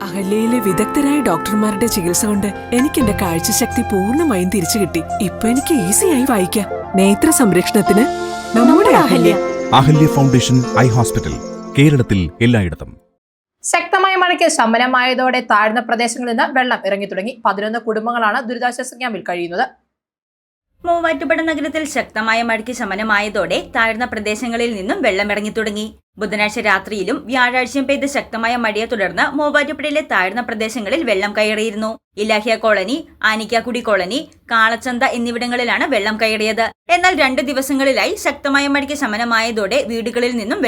അഹല്യയിലെ വിദഗ്ധരായ ഡോക്ടർമാരുടെ ചികിത്സ കൊണ്ട് എനിക്ക് എന്റെ കാഴ്ചശക്തി പൂർണ്ണമായും തിരിച്ചു കിട്ടി. ഇപ്പൊ എനിക്ക് ഈസിയായി വായിക്കാം. നേത്ര സംരക്ഷണത്തിന് നമ്മുടെ Ahalya. Ahalya foundation eye hospital, കേരളത്തിൽ എല്ലായിടത്തും. ശക്തമായ മഴയ്ക്ക് ശമനമായതോടെ താഴ്ന്ന പ്രദേശങ്ങളിൽ നിന്ന് വെള്ളം ഇറങ്ങി തുടങ്ങി. 11 കുടുംബങ്ങളാണ് ദുരിതാശ്വാസ ക്യാമ്പിൽ കഴിയുന്നത്. മൂവാറ്റുപുഴ നഗരത്തിൽ ശക്തമായ മഴയ്ക്ക് ശമനമായതോടെ താഴ്ന്ന പ്രദേശങ്ങളിൽ നിന്നും വെള്ളമിറങ്ങി തുടങ്ങി. ബുധനാഴ്ച രാത്രിയിലും വ്യാഴാഴ്ചയും പെയ്ത ശക്തമായ മഴയെ തുടർന്ന് മൂവാറ്റുപുഴയിലെ താഴ്ന്ന പ്രദേശങ്ങളിൽ വെള്ളം കയറിയിരുന്നു. ഇലാഹിയ കോളനി, ആനിക്കാക്കുടി കോളനി, കാളച്ചന്ത എന്നിവിടങ്ങളിലാണ് വെള്ളം കയറിയത്. എന്നാൽ 2 ദിവസങ്ങളിലായി ശക്തമായ മഴയ്ക്ക് ശമനമായതോടെ വീടുകളിൽ നിന്നും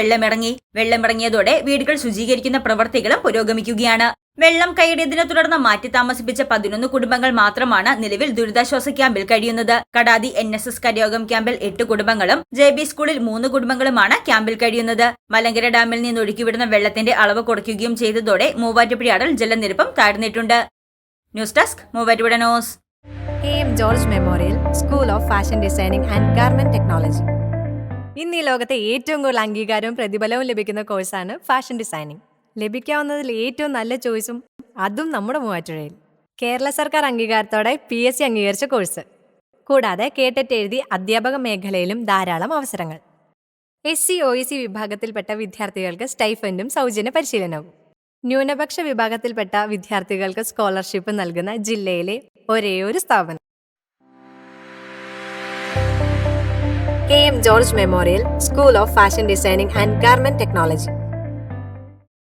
വെള്ളമിറങ്ങിയതോടെ വീടുകൾ ശുചീകരിക്കുന്ന പ്രവർത്തികളും പുരോഗമിക്കുകയാണ്. വെള്ളം കയറിയതിനെ തുടർന്ന് മാറ്റി താമസിപ്പിച്ച 11 കുടുംബങ്ങൾ മാത്രമാണ് നിലവിൽ ദുരിതാശ്വാസ ക്യാമ്പിൽ കഴിയുന്നത്. കടാതി NSS കരയോഗം ക്യാമ്പിൽ 8 കുടുംബങ്ങളും JB സ്കൂളിൽ 3 കുടുംബങ്ങളുമാണ് ക്യാമ്പിൽ കഴിയുന്നത്. മലങ്കര ഡാമിൽ നിന്ന് ഒഴുക്കിവിടുന്ന വെള്ളത്തിന്റെ അളവ് കുറയ്ക്കുകയും ചെയ്തതോടെ മൂവാറ്റുപുഴയാറിൽ ജലനിരപ്പും താഴ്ന്നിട്ടുണ്ട്. News desk Muvattupuzha news. AM George memorial school of fashion designing and garment technology. ഇന്ന് ഈ ലോകത്തെ ഏറ്റവും കൂടുതൽ അംഗീകാരവും പ്രതിഫലവും ലഭിക്കുന്ന കോഴ്സാണ് ഫാഷൻ ഡിസൈനിങ്. ലഭിക്കാവുന്നതിൽ ഏറ്റവും നല്ല ചോയ്സും അതും നമ്മുടെ മൂവാറ്റുപുഴയിൽ. കേരള സർക്കാർ അംഗീകാരത്തോടെ PSC അംഗീകരിച്ച കോഴ്സ്. കൂടാതെ കേട്ടറ്റ് എഴുതി അധ്യാപക മേഖലയിലും ധാരാളം അവസരങ്ങൾ. SC OEC വിഭാഗത്തിൽപ്പെട്ട വിദ്യാർത്ഥികൾക്ക് സ്റ്റൈഫൻഡും സൗജന്യ പരിശീലനവും. ന്യൂനപക്ഷ വിഭാഗത്തിൽപ്പെട്ട വിദ്യാർത്ഥികൾക്ക് സ്കോളർഷിപ്പ് നൽകുന്ന ജില്ലയിലെ ഒരേയൊരു സ്ഥാപനം. AM George memorial school of fashion designing and garment technology.